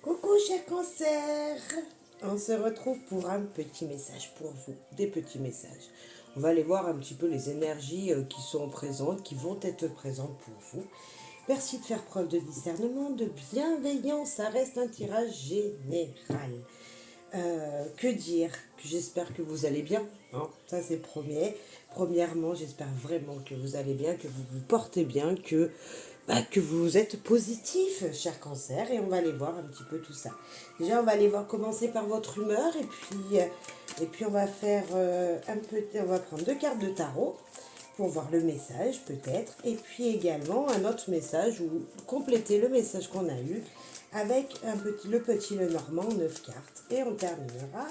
Coucou cher cancer, on se retrouve pour un petit message pour vous, des petits messages. On va aller voir un petit peu les énergies qui sont présentes, qui vont être présentes pour vous. Merci de faire preuve de discernement, de bienveillance, ça reste un tirage général. Que dire? J'espère que vous allez bien, hein, ça c'est premier. Premièrement, j'espère vraiment que vous allez bien, que vous vous portez bien, que vous êtes positif, cher cancer, et on va aller voir un petit peu tout ça. Déjà, on va aller voir, commencer par votre humeur, et puis on va faire on va prendre 2 cartes de tarot pour voir le message peut-être, et puis également un autre message ou compléter le message qu'on a eu avec le petit Lenormand, 9 cartes, et on terminera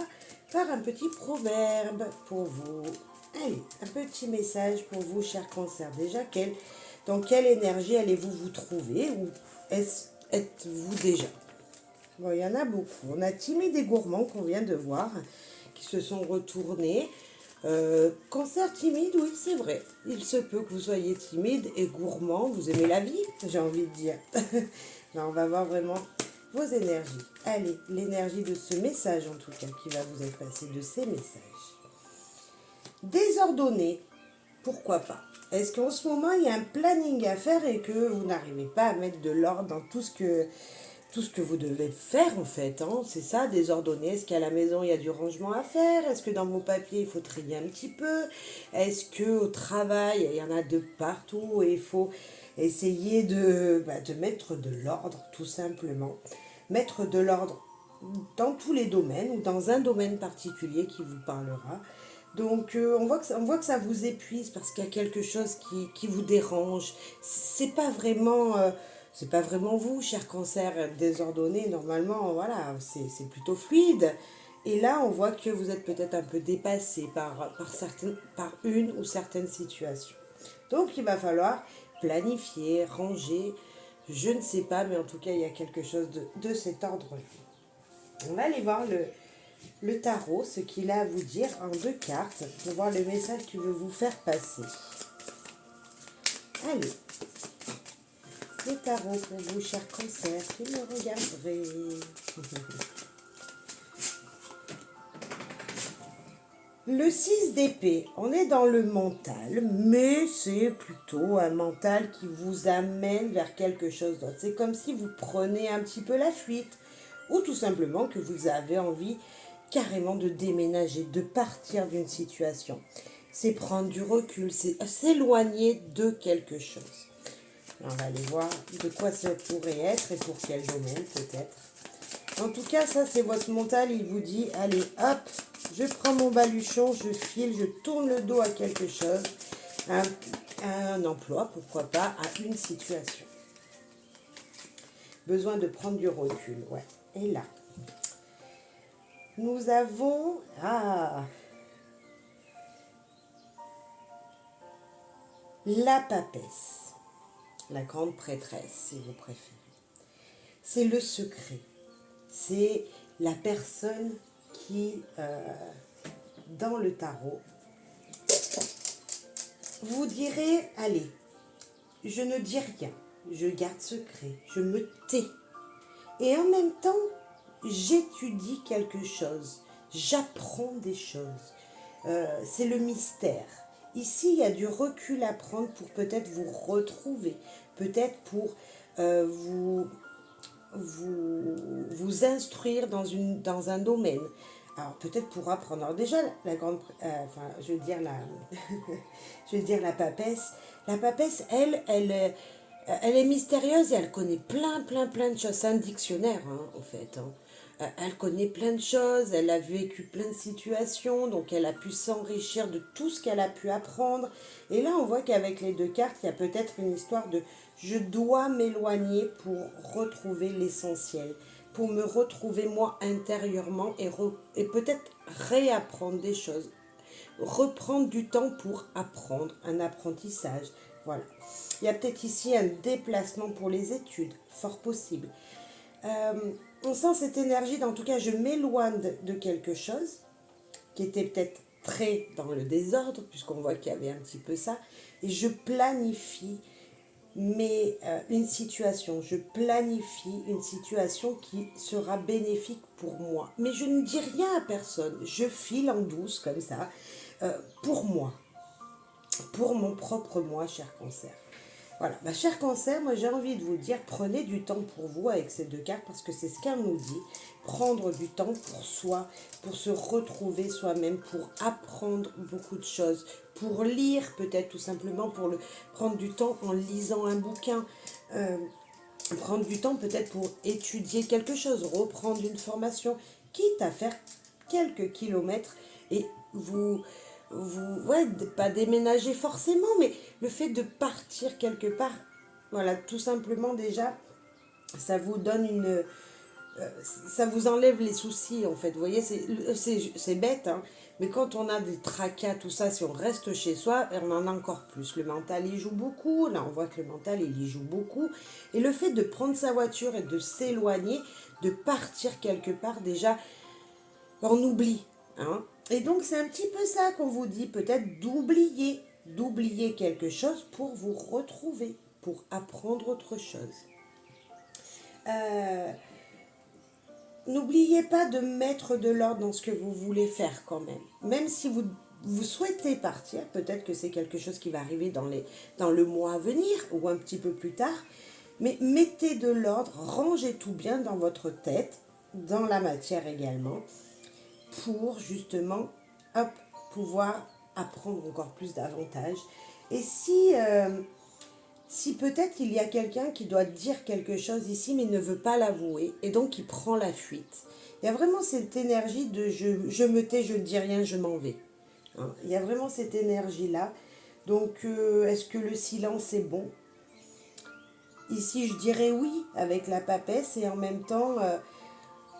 par un petit proverbe pour vous. Allez, un petit message pour vous, cher cancer. Déjà, dans quelle énergie allez-vous vous trouver ou êtes-vous déjà? Bon, il y en a beaucoup. On a timide et gourmand qu'on vient de voir, qui se sont retournés. Cancer timide, oui, c'est vrai. Il se peut que vous soyez timide et gourmand. Vous aimez la vie, j'ai envie de dire. Là, on va voir vraiment vos énergies. Allez, l'énergie de ce message, en tout cas, qui va vous être passé, de ces messages. Désordonné, pourquoi pas? Est-ce qu'en ce moment, il y a un planning à faire et que vous n'arrivez pas à mettre de l'ordre dans tout ce que vous devez faire, en fait, hein? C'est ça, désordonné. Est-ce qu'à la maison, il y a du rangement à faire? Est-ce que dans vos papiers, il faut trier un petit peu? Est-ce qu'au travail, il y en a de partout et il faut essayer de mettre de l'ordre, tout simplement. Mettre de l'ordre dans tous les domaines ou dans un domaine particulier qui vous parlera. Donc on voit que ça vous épuise parce qu'il y a quelque chose qui vous dérange. C'est pas vraiment vous, cher cancer, désordonné. Normalement, voilà, c'est plutôt fluide. Et là, on voit que vous êtes peut-être un peu dépassé par une ou certaines situations. Donc il va falloir planifier, ranger, je ne sais pas, mais en tout cas, il y a quelque chose de cet ordre-là. On va aller voir le tarot, ce qu'il a à vous dire en 2 cartes, pour voir le message qu'il veut vous faire passer. Allez, le tarot pour vous, cher cancer, qui me regarderez. Le 6 d'épée, on est dans le mental, mais c'est plutôt un mental qui vous amène vers quelque chose d'autre. C'est comme si vous prenez un petit peu la fuite, ou tout simplement que vous avez envie carrément de déménager, de partir d'une situation. C'est prendre du recul, c'est s'éloigner de quelque chose. On va aller voir de quoi ça pourrait être et pour quel domaine peut-être. En tout cas, ça c'est votre mental, il vous dit, allez hop, je prends mon baluchon, je file, je tourne le dos à quelque chose, à un emploi, pourquoi pas, à une situation. Besoin de prendre du recul, ouais. Et là, nous avons... la papesse, la grande prêtresse, si vous préférez. C'est le secret. C'est la personne qui, dans le tarot, vous direz, allez, je ne dis rien, je garde secret, je me tais. Et en même temps, j'étudie quelque chose, j'apprends des choses. C'est le mystère. Ici, il y a du recul à prendre pour peut-être vous retrouver, peut-être pour vous instruire dans un domaine. Alors peut-être pour apprendre. Alors déjà, la grande, je veux dire je veux dire la papesse. La papesse, elle est mystérieuse et elle connaît plein de choses. C'est un dictionnaire, hein, en fait. Hein. Elle connaît plein de choses, elle a vécu plein de situations, donc elle a pu s'enrichir de tout ce qu'elle a pu apprendre. Et là, on voit qu'avec les 2 cartes, il y a peut-être une histoire de je dois m'éloigner pour retrouver l'essentiel, pour me retrouver moi intérieurement et peut-être réapprendre des choses, reprendre du temps pour apprendre, un apprentissage. Voilà. Il y a peut-être ici un déplacement pour les études, fort possible. On sent cette énergie, en tout cas, je m'éloigne de quelque chose qui était peut-être très dans le désordre, puisqu'on voit qu'il y avait un petit peu ça, et je planifie mais une situation, je planifie une situation qui sera bénéfique pour moi. Mais je ne dis rien à personne, je file en douce comme ça, pour moi, pour mon propre moi, cher cancer. Voilà, ma chère cancer, moi j'ai envie de vous dire, prenez du temps pour vous avec ces deux cartes parce que c'est ce qu'elle nous dit. Prendre du temps pour soi, pour se retrouver soi-même, pour apprendre beaucoup de choses, pour lire peut-être tout simplement, prendre du temps en lisant un bouquin, prendre du temps peut-être pour étudier quelque chose, reprendre une formation, quitte à faire quelques kilomètres et ouais, pas déménager forcément, mais le fait de partir quelque part, voilà, tout simplement déjà, ça vous donne ça vous enlève les soucis en fait. Vous voyez, c'est bête, hein, mais quand on a des tracas, tout ça, si on reste chez soi, on en a encore plus. Le mental y joue beaucoup, là on voit que le mental il y joue beaucoup. Et le fait de prendre sa voiture et de s'éloigner, de partir quelque part, déjà, on oublie. Hein. Et donc c'est un petit peu ça qu'on vous dit, peut-être d'oublier quelque chose pour vous retrouver, pour apprendre autre chose. N'oubliez pas de mettre de l'ordre dans ce que vous voulez faire quand même. Même si vous souhaitez partir, peut-être que c'est quelque chose qui va arriver dans le mois à venir ou un petit peu plus tard, mais mettez de l'ordre, rangez tout bien dans votre tête, dans la matière également, pour justement pouvoir apprendre encore plus davantage. Et si peut-être il y a quelqu'un qui doit dire quelque chose ici mais ne veut pas l'avouer et donc il prend la fuite. Il y a vraiment cette énergie de je me tais, je ne dis rien, je m'en vais. Hein, il y a vraiment cette énergie-là. Donc est-ce que le silence est bon? Ici je dirais oui avec la papesse et en même temps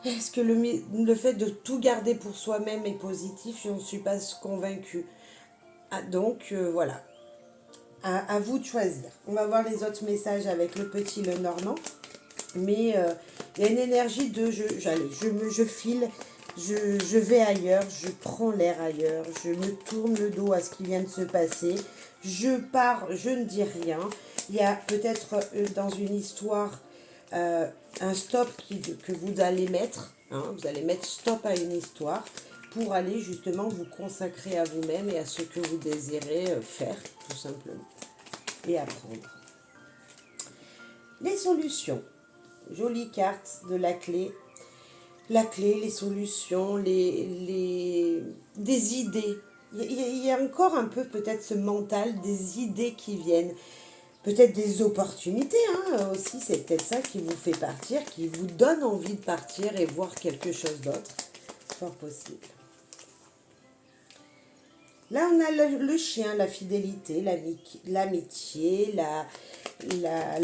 est-ce que le fait de tout garder pour soi-même est positif? Je ne suis pas convaincue. Ah, donc voilà. À vous de choisir. On va voir les autres messages avec le petit le normand. Mais il y a une énergie de je file, je vais ailleurs, je prends l'air ailleurs, je me tourne le dos à ce qui vient de se passer, je pars, je ne dis rien. Il y a peut-être dans une histoire un stop que vous allez mettre, hein, vous allez mettre stop à une histoire pour aller justement vous consacrer à vous-même et à ce que vous désirez faire, tout simplement, et apprendre. Les solutions. Jolie carte de la clé. La clé, les solutions, des idées. Il y a encore un peu peut-être ce mental, des idées qui viennent. Peut-être des opportunités hein, aussi, c'est peut-être ça qui vous fait partir, qui vous donne envie de partir et voir quelque chose d'autre. Fort possible. Là, on a le chien, la fidélité, l'amitié, la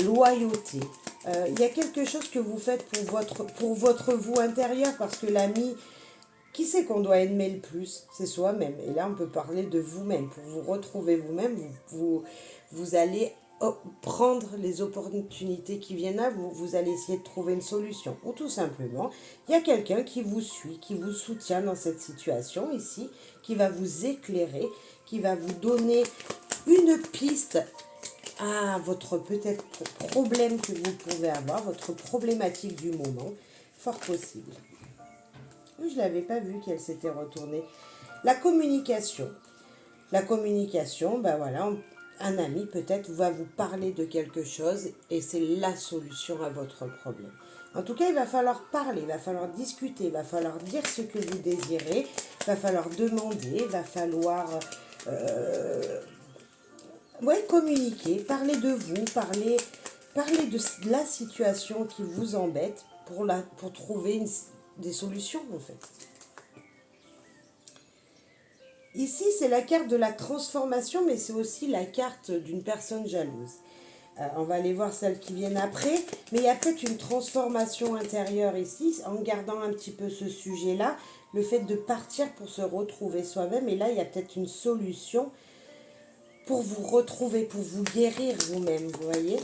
loyauté. Il y a quelque chose que vous faites pour votre vous intérieur, parce que l'ami, qui c'est qu'on doit aimer le plus? C'est soi-même. Et là, on peut parler de vous-même. Pour vous retrouver vous-même, vous allez prendre les opportunités qui viennent à vous. Vous allez essayer de trouver une solution. Ou tout simplement, il y a quelqu'un qui vous suit, qui vous soutient dans cette situation ici, qui va vous éclairer, qui va vous donner une piste à votre peut-être problème que vous pouvez avoir, votre problématique du moment. Fort possible. Oui, je ne l'avais pas vu qu'elle s'était retournée. La communication. La communication, ben voilà, un ami peut-être va vous parler de quelque chose et c'est la solution à votre problème. En tout cas, il va falloir parler, il va falloir discuter, il va falloir dire ce que vous désirez, il va falloir demander, il va falloir communiquer, parler de vous, parler de la situation qui vous embête pour trouver des solutions en fait. Ici, c'est la carte de la transformation, mais c'est aussi la carte d'une personne jalouse. On va aller voir celles qui viennent après, mais il y a peut-être une transformation intérieure ici, en gardant un petit peu ce sujet-là, le fait de partir pour se retrouver soi-même, et là, il y a peut-être une solution pour vous retrouver, pour vous guérir vous-même, vous voyez.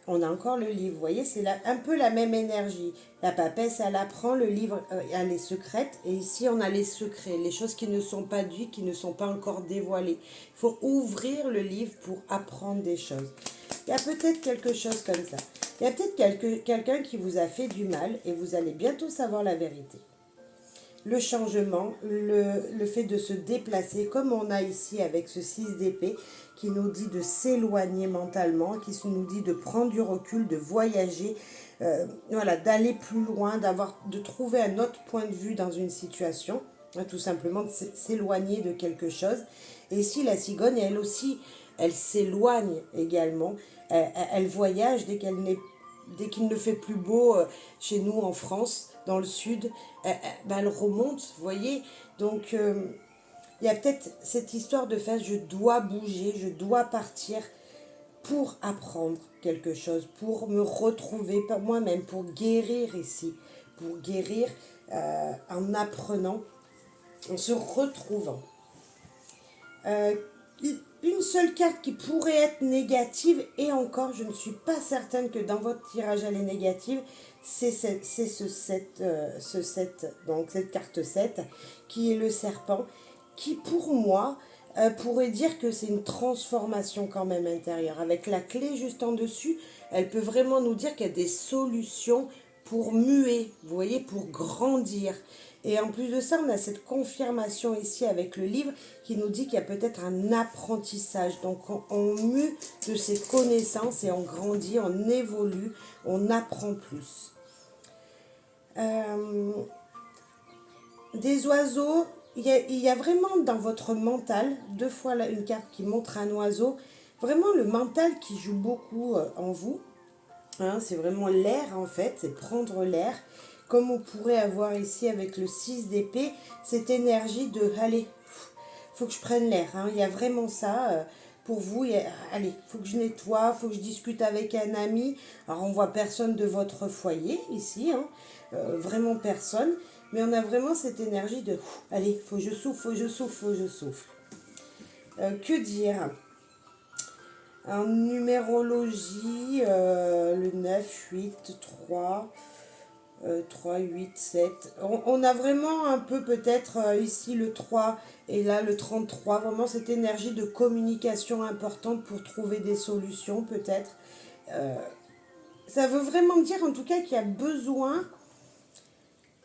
on a encore le livre. Vous voyez, c'est un peu la même énergie. La papesse, elle apprend, le livre, elle est secrète. Et ici, on a les secrets, les choses qui ne sont pas dites, qui ne sont pas encore dévoilées. Il faut ouvrir le livre pour apprendre des choses. Il y a peut-être quelque chose comme ça. Il y a peut-être quelqu'un qui vous a fait du mal et vous allez bientôt savoir la vérité. Le changement, le fait de se déplacer, comme on a ici avec ce 6 d'épée, qui nous dit de s'éloigner mentalement, qui nous dit de prendre du recul, de voyager, voilà, d'aller plus loin, de trouver un autre point de vue dans une situation, hein, tout simplement de s'éloigner de quelque chose. Et ici, la cigogne, elle aussi, elle s'éloigne également, elle voyage dès qu'il ne fait plus beau chez nous en France, dans le sud, ben elle remonte, vous voyez. Donc, il y a peut-être cette histoire de faire je dois bouger, je dois partir pour apprendre quelque chose, pour me retrouver par moi-même, pour guérir ici, pour guérir en apprenant, en se retrouvant. Une seule carte qui pourrait être négative, et encore, je ne suis pas certaine que dans votre tirage elle est négative, c'est ce 7, donc cette carte 7, qui est le serpent, qui pour moi pourrait dire que c'est une transformation quand même intérieure. Avec la clé juste en dessus, elle peut vraiment nous dire qu'il y a des solutions pour muer, vous voyez, pour grandir. Et en plus de ça, on a cette confirmation ici avec le livre qui nous dit qu'il y a peut-être un apprentissage. Donc on mue de ses connaissances et on grandit, on évolue, on apprend plus. Des oiseaux, il y a vraiment dans votre mental, deux fois là, une carte qui montre un oiseau, vraiment le mental qui joue beaucoup en vous. Hein, c'est vraiment l'air en fait, c'est prendre l'air. Comme on pourrait avoir ici avec le 6 d'épée, cette énergie de allez, faut que je prenne l'air. Hein. Il y a vraiment ça pour vous. Allez, faut que je nettoie, faut que je discute avec un ami. Alors on voit personne de votre foyer ici, hein, vraiment personne. Mais on a vraiment cette énergie de allez, faut que je souffle, faut que je souffle, faut que je souffle. Que dire? En numérologie, le 9, 8, 3, 3, 8, 7. On a vraiment un peu peut-être ici le 3 et là le 33. Vraiment cette énergie de communication importante pour trouver des solutions peut-être. Ça veut vraiment dire en tout cas qu'il y a besoin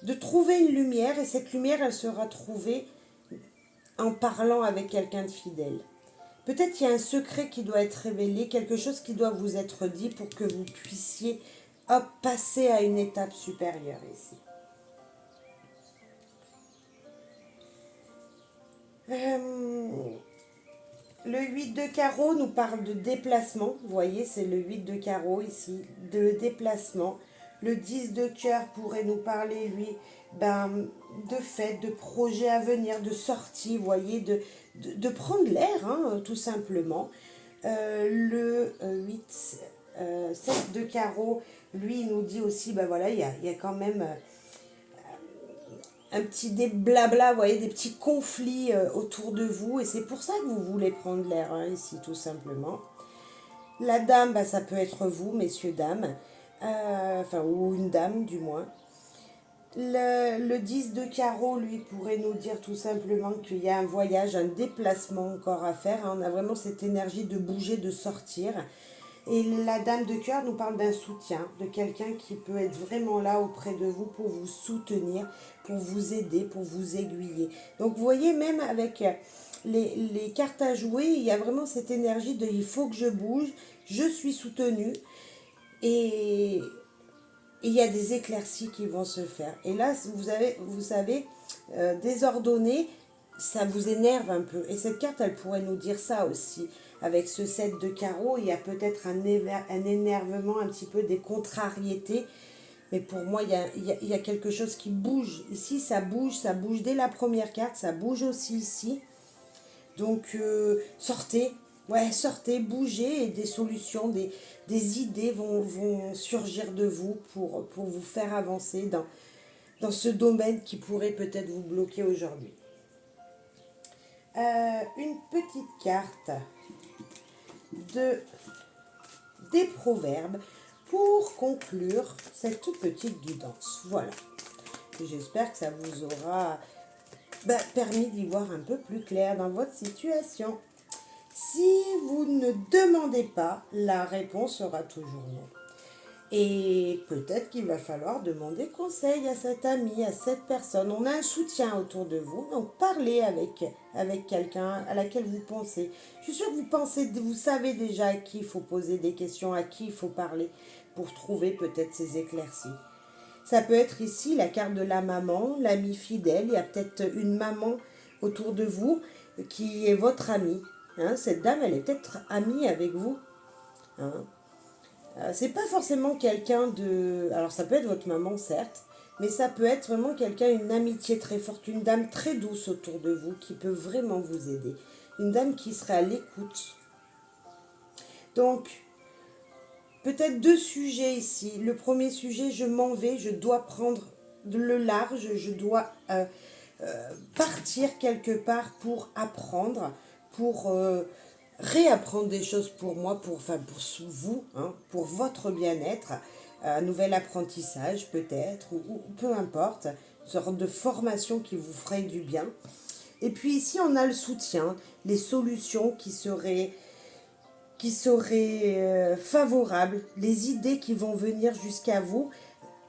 de trouver une lumière et cette lumière elle sera trouvée en parlant avec quelqu'un de fidèle. Peut-être qu'il y a un secret qui doit être révélé, quelque chose qui doit vous être dit pour que vous puissiez passer à une étape supérieure ici. Le 8 de carreau nous parle de déplacement. Vous voyez, c'est le 8 de carreau ici, de déplacement. Le 10 de cœur pourrait nous parler, lui, de fêtes, de projets à venir, de sorties, vous voyez, de prendre l'air, hein, tout simplement. Le 8, 7 de carreau, lui, il nous dit aussi, ben voilà, il y a quand même un petit des blabla, vous voyez, des petits conflits autour de vous. Et c'est pour ça que vous voulez prendre l'air, hein, ici, tout simplement. La dame, bah, ça peut être vous, messieurs, dames. Enfin, ou une dame, du moins. Le 10 de carreau, lui, pourrait nous dire tout simplement qu'il y a un voyage, un déplacement encore à faire. Hein. On a vraiment cette énergie de bouger, de sortir. Et la dame de cœur nous parle d'un soutien, de quelqu'un qui peut être vraiment là auprès de vous pour vous soutenir, pour vous aider, pour vous aiguiller. Donc vous voyez, même avec les cartes à jouer, il y a vraiment cette énergie de il faut que je bouge, je suis soutenue et il y a des éclaircies qui vont se faire. Et là, vous savez, désordonné, ça vous énerve un peu. Et cette carte, elle pourrait nous dire ça aussi. Avec ce 7 de carreau, il y a peut-être un énervement, un petit peu des contrariétés. Mais pour moi, il y a quelque chose qui bouge. Ici, ça bouge dès la première carte, ça bouge aussi ici. Donc, sortez, ouais, sortez, bougez et des solutions, des idées vont surgir de vous pour vous faire avancer dans ce domaine qui pourrait peut-être vous bloquer aujourd'hui. Une petite carte des proverbes pour conclure cette petite guidance. Voilà. J'espère que ça vous aura permis d'y voir un peu plus clair dans votre situation. Si vous ne demandez pas, la réponse sera toujours non. Et peut-être qu'il va falloir demander conseil à cet ami, à cette personne. On a un soutien autour de vous, donc parlez avec quelqu'un à laquelle vous pensez. Je suis sûre que vous savez déjà à qui il faut poser des questions, à qui il faut parler pour trouver peut-être ces éclaircies. Ça peut être ici la carte de la maman, l'ami fidèle. Il y a peut-être une maman autour de vous qui est votre amie. Hein, cette dame, elle est peut-être amie avec vous. Hein. C'est pas forcément quelqu'un de... Alors ça peut être votre maman, certes, mais ça peut être vraiment quelqu'un, une amitié très forte, une dame très douce autour de vous qui peut vraiment vous aider. Une dame qui serait à l'écoute. Donc, peut-être deux sujets ici. Le premier sujet, je m'en vais, je dois prendre le large, je dois partir quelque part pour apprendre, pour réapprendre des choses pour moi, pour vous, hein, pour votre bien-être, un nouvel apprentissage peut-être, ou peu importe, une sorte de formation qui vous ferait du bien. Et puis ici, on a le soutien, les solutions qui seraient favorables, les idées qui vont venir jusqu'à vous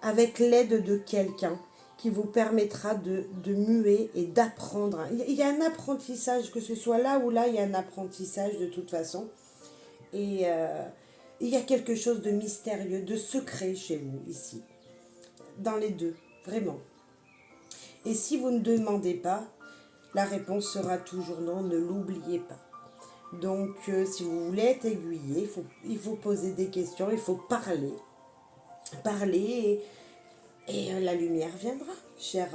avec l'aide de quelqu'un qui vous permettra de muer et d'apprendre. Il y a un apprentissage, que ce soit là ou là, il y a un apprentissage de toute façon. Et il y a quelque chose de mystérieux, de secret chez vous ici. Dans les deux, vraiment. Et si vous ne demandez pas, la réponse sera toujours non, ne l'oubliez pas. Donc, si vous voulez être aiguillé, il faut poser des questions, il faut parler. Parler et la lumière viendra, cher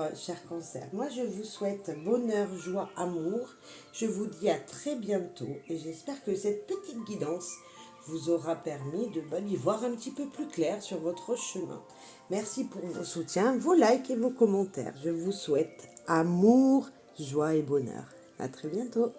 cancer. Moi, je vous souhaite bonheur, joie, amour. Je vous dis à très bientôt et j'espère que cette petite guidance vous aura permis d'y voir un petit peu plus clair sur votre chemin. Merci pour vos soutiens, vos likes et vos commentaires. Je vous souhaite amour, joie et bonheur. À très bientôt.